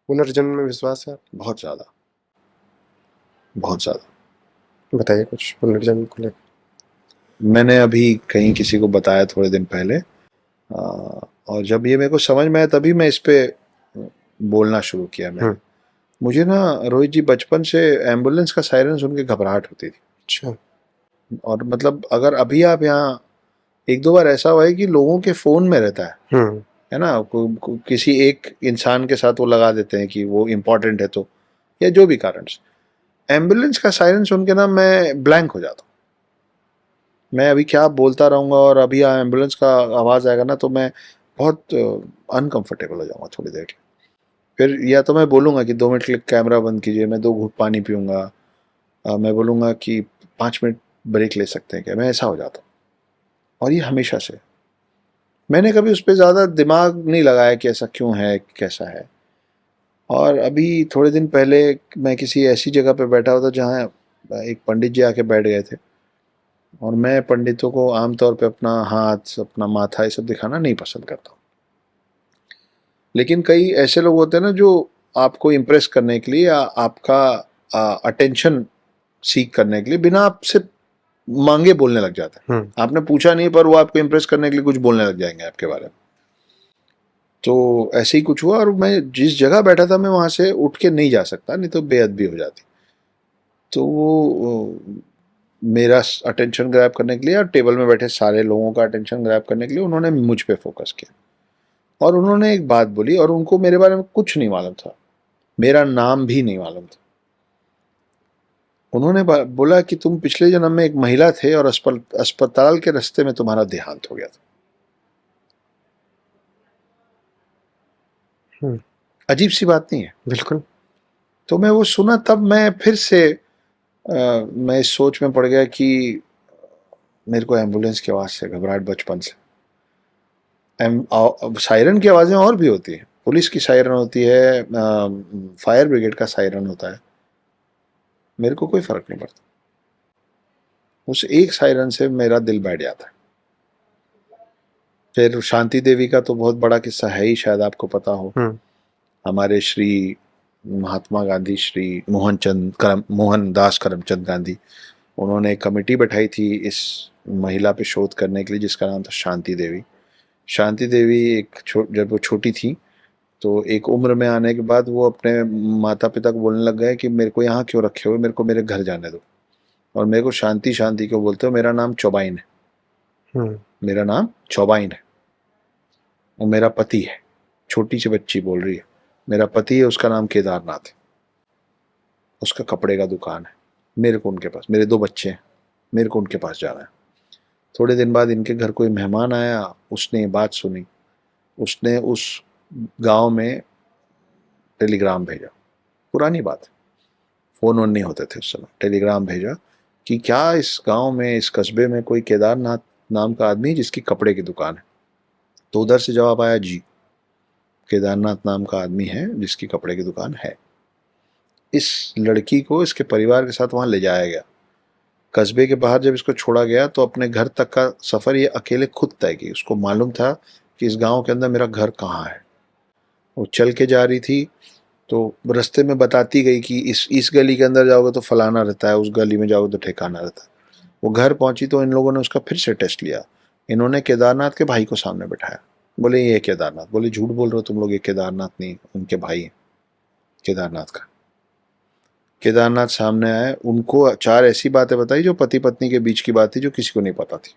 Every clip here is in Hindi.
पुनर्जन्म में विश्वास है? बहुत ज़्यादा, बहुत ज़्यादा। बताइए कुछ पुनर्जन्म को लेकर। मैंने अभी कहीं किसी को बताया थोड़े दिन पहले, और जब ये मेरे को समझ में आया तभी मैं इस पे बोलना शुरू किया मैंने। हम्म। मुझे ना रोहित जी बचपन से एम्बुलेंस का सायरन सुन के घबराहट होती थी। अच्छा। और मतलब अगर अभी आप यहाँ, एक दो बार ऐसा हुआ है कि लोगों के फ़ोन में रहता हम्म। है ना, किसी एक इंसान के साथ वो लगा देते हैं कि वो इम्पोर्टेंट है, तो या जो भी कारण से एम्बुलेंस का सायरन सुन के ना मैं ब्लैंक हो जाता हूँ। मैं अभी क्या बोलता रहूँगा और अभी एम्बुलेंस का आवाज़ आएगा ना तो मैं बहुत अनकंफर्टेबल हो जाऊँगा थोड़ी देर के लिए। फिर या तो मैं बोलूँगा कि 2 मिनट के लिए कैमरा बंद कीजिए, मैं 2 घूँट पानी पीऊँगा। मैं बोलूँगा कि 5 मिनट ब्रेक ले सकते हैं क्या? मैं ऐसा हो जाता हूँ, और ये हमेशा से। मैंने कभी उस पे ज़्यादा दिमाग नहीं लगाया कि ऐसा क्यों है, कैसा है। और अभी थोड़े दिन पहले मैं किसी ऐसी जगह पे बैठा हुआ था जहाँ एक पंडित जी आके बैठ गए थे, और मैं पंडितों को आमतौर पे अपना हाथ, अपना माथा ये सब दिखाना नहीं पसंद करता हूँ। लेकिन कई ऐसे लोग होते हैं ना जो आपको इम्प्रेस करने के लिए या आपका अटेंशन सीख करने के लिए बिना आपसे मांगे बोलने लग जाते हैं। हम्म। आपने पूछा नहीं पर वो आपको इम्प्रेस करने के लिए कुछ बोलने लग जाएंगे आपके बारे में। तो ऐसे ही कुछ हुआ, और मैं जिस जगह बैठा था मैं वहां से उठ के नहीं जा सकता, नहीं तो बेअदबी हो जाती। तो वो मेरा अटेंशन ग्रैब करने के लिए और टेबल में बैठे सारे लोगों का अटेंशन ग्रैब करने के लिए उन्होंने मुझ पे फोकस किया, और उन्होंने एक बात बोली, और उनको मेरे बारे में कुछ नहीं मालूम था, मेरा नाम भी नहीं मालूम था। उन्होंने बोला कि तुम पिछले जन्म में एक महिला थे और अस्पताल के रास्ते में तुम्हारा देहांत हो गया था। हम्म। अजीब सी बात नहीं है? बिल्कुल। तो मैं वो सुना तब मैं फिर से मैं इस सोच में पड़ गया कि मेरे को एम्बुलेंस की आवाज़ से घबराहट बचपन से। सायरन की आवाज़ें और भी होती हैं, पुलिस की सायरन होती है, फायर ब्रिगेड का सायरन होता है, मेरे को कोई फ़र्क नहीं पड़ता। उस एक सायरन से मेरा दिल बैठ जाता है। फिर शांति देवी का तो बहुत बड़ा किस्सा है ही, शायद आपको पता हो। हम्म। हमारे श्री महात्मा गांधी, श्री मोहनदास करमचंद गांधी, उन्होंने एक कमेटी बैठाई थी इस महिला पे शोध करने के लिए जिसका नाम था शांति देवी। शांति देवी जब वो छोटी थी तो एक उम्र में आने के बाद वो अपने माता पिता को बोलने लग गए कि मेरे को यहाँ क्यों रखे हुए, मेरे को मेरे घर जाने दो, और मेरे को शांति शांति क्यों बोलते हो, मेरा नाम चौबाइन है, हम्म। मेरा नाम चौबाइन है, वो मेरा पति है। छोटी सी बच्ची बोल रही है, मेरा पति है, उसका नाम केदारनाथ है, उसका कपड़े का दुकान है, मेरे को उनके पास, मेरे 2 बच्चे हैं, मेरे को उनके पास जाना है। थोड़े दिन बाद इनके घर कोई मेहमान आया, उसने ये बात सुनी, उसने उस गांव में टेलीग्राम भेजा। पुरानी बात है, फ़ोन वोन नहीं होते थे उस समय। टेलीग्राम भेजा कि क्या इस गांव में, इस कस्बे में कोई केदारनाथ नाम का आदमी है जिसकी कपड़े की दुकान है? तो उधर से जवाब आया, जी, केदारनाथ नाम का आदमी है जिसकी कपड़े की दुकान है। इस लड़की को इसके परिवार के साथ वहां ले जाया गया। कस्बे के बाहर जब इसको छोड़ा गया तो अपने घर तक का सफ़र ये अकेले खुद तय की। उसको मालूम था कि इस गांव के अंदर मेरा घर कहाँ है। वो चल के जा रही थी तो रास्ते में बताती गई कि इस गली के अंदर जाओगे तो फलाना रहता है, उस गली में जाओगे तो ठिकाना रहता है। वो घर पहुंची तो इन लोगों ने उसका फिर से टेस्ट लिया। इन्होंने केदारनाथ के भाई को सामने बिठाया, बोले ये केदारनाथ। बोले झूठ बोल रहे हो तुम लोग, ये केदारनाथ नहीं, उनके भाई हैं केदारनाथ का। केदारनाथ सामने आए, उनको 4 ऐसी बातें बताई जो पति पत्नी के बीच की बात थी, जो किसी को नहीं पता थी।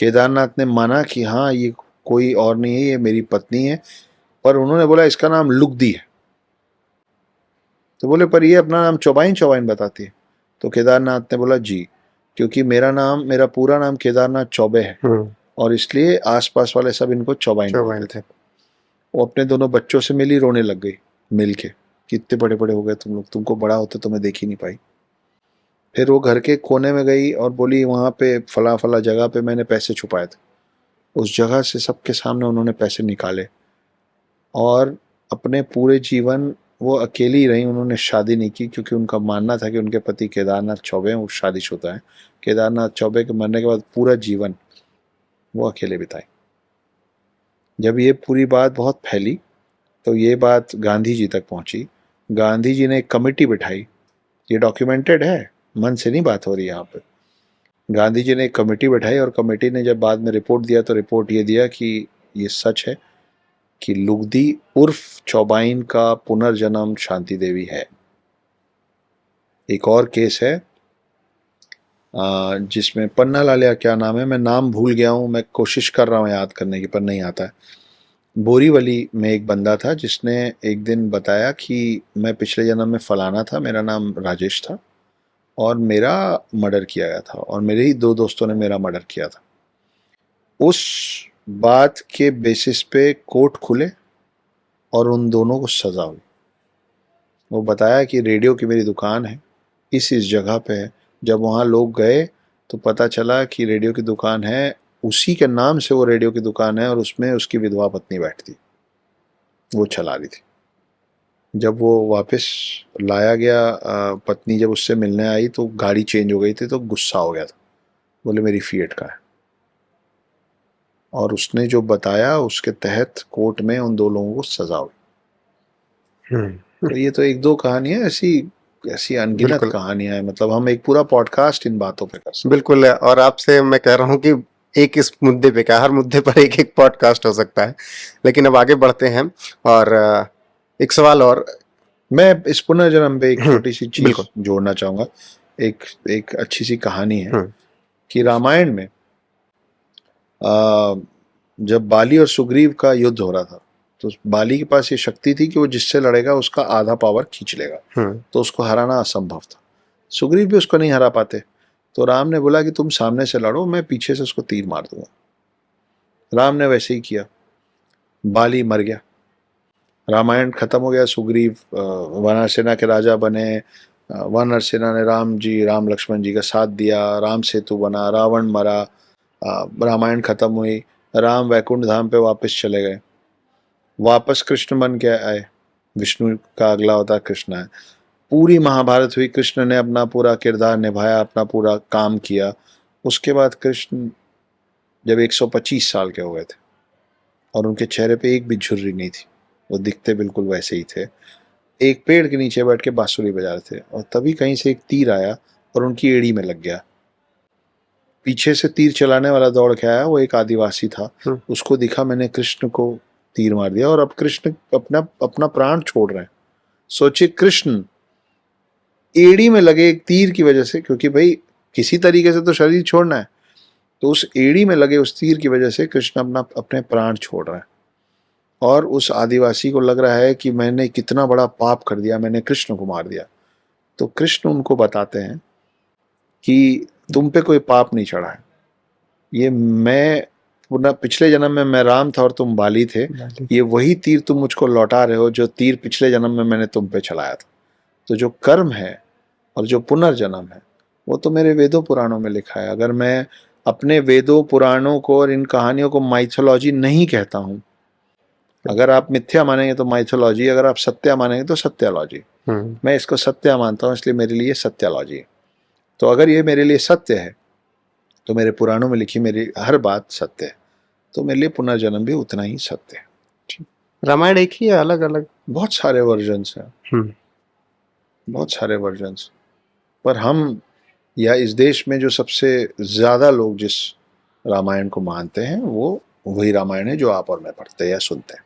केदारनाथ ने माना कि हाँ ये कोई और नहीं है, ये मेरी पत्नी है, पर उन्होंने बोला इसका नाम लुगदी है। तो बोले पर ये अपना नाम चौबाइन चौबाइन बताती है। तो केदारनाथ ने बोला जी, क्योंकि मेरा पूरा नाम केदारनाथ चौबे है, हम्म। और इसलिए आसपास वाले सब इनको चौबाइन बोलते चौबाइन थे। थे। वो अपने दोनों बच्चों से मिली, रोने लग गई मिल के कि इतने बड़े बड़े हो गए तुम लोग, तुमको बड़ा होते तो मैं देख ही नहीं पाई। फिर वो घर के कोने में गई और बोली वहाँ पे फला फला जगह पे मैंने पैसे छुपाए थे। उस जगह से सबके सामने उन्होंने पैसे निकाले, और अपने पूरे जीवन वो अकेली रही। उन्होंने शादी नहीं की क्योंकि उनका मानना था कि उनके पति केदारनाथ चौबे हैं, वो शादीशुदा है। केदारनाथ चौबे के मरने के बाद पूरा जीवन वो अकेले बिताई। जब ये पूरी बात बहुत फैली तो ये बात गांधी जी तक पहुंची। गांधी जी ने एक कमेटी बिठाई, ये डॉक्यूमेंटेड है, मन से नहीं बात हो रही यहाँ पे। गांधी जी ने एक कमेटी बिठाई और कमेटी ने जब बाद में रिपोर्ट दिया तो रिपोर्ट ये दिया कि ये सच है कि लुगदी उर्फ चौबाइन का पुनर्जन्म शांति देवी है। एक और केस है जिसमें पन्ना लाल या क्या नाम है, मैं नाम भूल गया हूँ, मैं कोशिश कर रहा हूँ याद करने की पर नहीं आता है। बोरीवली में एक बंदा था जिसने एक दिन बताया कि मैं पिछले जन्म में फलाना था, मेरा नाम राजेश था और मेरा मर्डर किया गया था और मेरे ही 2 दोस्तों ने मेरा मर्डर किया था। उस बात के बेसिस पे कोर्ट खुले और उन दोनों को सजा हुई। वो बताया कि रेडियो की मेरी दुकान है, इस जगह पे है। जब वहाँ लोग गए तो पता चला कि रेडियो की दुकान है, उसी के नाम से वो रेडियो की दुकान है और उसमें उसकी विधवा पत्नी बैठती, वो चला रही थी। जब वो वापस लाया गया, पत्नी जब उससे मिलने आई तो गाड़ी चेंज हो गई थी, तो गुस्सा हो गया था, बोले मेरी फिएट का है। और उसने जो बताया उसके तहत कोर्ट में उन 2 लोगों को सजा हुई। तो ये तो 1-2 कहानियां, ऐसी ऐसी अनगिनत बिल्कुल। कहानियां हैं, मतलब हम एक पूरा पॉडकास्ट इन बातों पे कर सकते बिल्कुल, और आपसे मैं कह रहा हूँ कि एक इस मुद्दे पे क्या, हर मुद्दे पर एक एक पॉडकास्ट हो सकता है। लेकिन अब आगे बढ़ते हैं और एक सवाल और। हैं। मैं इस पुनर्जन्म पे एक छोटी सी चीज बिल्कुल। जोड़ना चाहूंगा। एक एक अच्छी सी कहानी है हम्म। कि रामायण में आ, जब बाली और सुग्रीव का युद्ध हो रहा था तो बाली के पास ये शक्ति थी कि वो जिससे लड़ेगा उसका आधा पावर खींच लेगा, तो उसको हराना असंभव था। सुग्रीव भी उसको नहीं हरा पाते, तो राम ने बोला कि तुम सामने से लड़ो, मैं पीछे से उसको तीर मार दूंगा। राम ने वैसे ही किया, बाली मर गया, रामायण खत्म हो गया। सुग्रीव वानर सेना के राजा बने, वानर सेना ने राम लक्ष्मण जी का साथ दिया, राम सेतु बना, रावण मरा, रामायण खत्म हुई, राम वैकुंठ धाम पे वापस चले गए। वापस कृष्ण बन के आए, विष्णु का अगला अवतार कृष्ण है। पूरी महाभारत हुई, कृष्ण ने अपना पूरा किरदार निभाया, अपना पूरा काम किया। उसके बाद कृष्ण जब 125 साल के हो गए थे और उनके चेहरे पे एक भी झुर्री नहीं थी, वो दिखते बिल्कुल वैसे ही थे, एक पेड़ के नीचे बैठ के बांसुरी बजा रहे थे, और तभी कहीं से एक तीर आया और उनकी एड़ी में लग गया। पीछे से तीर चलाने वाला दौड़ के आया, वो एक आदिवासी था, उसको दिखा मैंने कृष्ण को तीर मार दिया और अब कृष्ण अपना अपना प्राण छोड़ रहे हैं। सोचिए, कृष्ण एड़ी में लगे एक तीर की वजह से, क्योंकि भाई किसी तरीके से तो शरीर छोड़ना है, तो उस एड़ी में लगे उस तीर की वजह से कृष्ण अपने प्राण छोड़ रहे हैं। और उस आदिवासी को लग रहा है कि मैंने कितना बड़ा पाप कर दिया, मैंने कृष्ण को मार दिया। तो कृष्ण उनको बताते हैं कि तुम पे कोई पाप नहीं चढ़ा है, ये मैं पुनः पिछले जन्म में मैं राम था और तुम बाली थे, ये वही तीर तुम मुझको लौटा रहे हो जो तीर पिछले जन्म में मैंने तुम पे चलाया था। तो जो कर्म है और जो पुनर्जन्म है वो तो मेरे वेदों पुराणों में लिखा है। अगर मैं अपने वेदों पुराणों को और इन कहानियों को माइथोलॉजी नहीं कहता हूँ, अगर आप मिथ्या मानेंगे तो माइथोलॉजी, अगर आप सत्या मानेंगे तो सत्यालॉजी। मैं इसको सत्या मानता हूँ, इसलिए मेरे लिए सत्यालॉजी है। तो अगर ये मेरे लिए सत्य है तो मेरे पुराणों में लिखी मेरी हर बात सत्य है, तो मेरे लिए पुनर्जन्म भी उतना ही सत्य है। रामायण एक ही है, अलग अलग बहुत सारे वर्जन्स हैं, बहुत सारे वर्जन्स, पर हम या इस देश में जो सबसे ज्यादा लोग जिस रामायण को मानते हैं वो वही रामायण है जो आप और मैं पढ़ते हैं या सुनते हैं।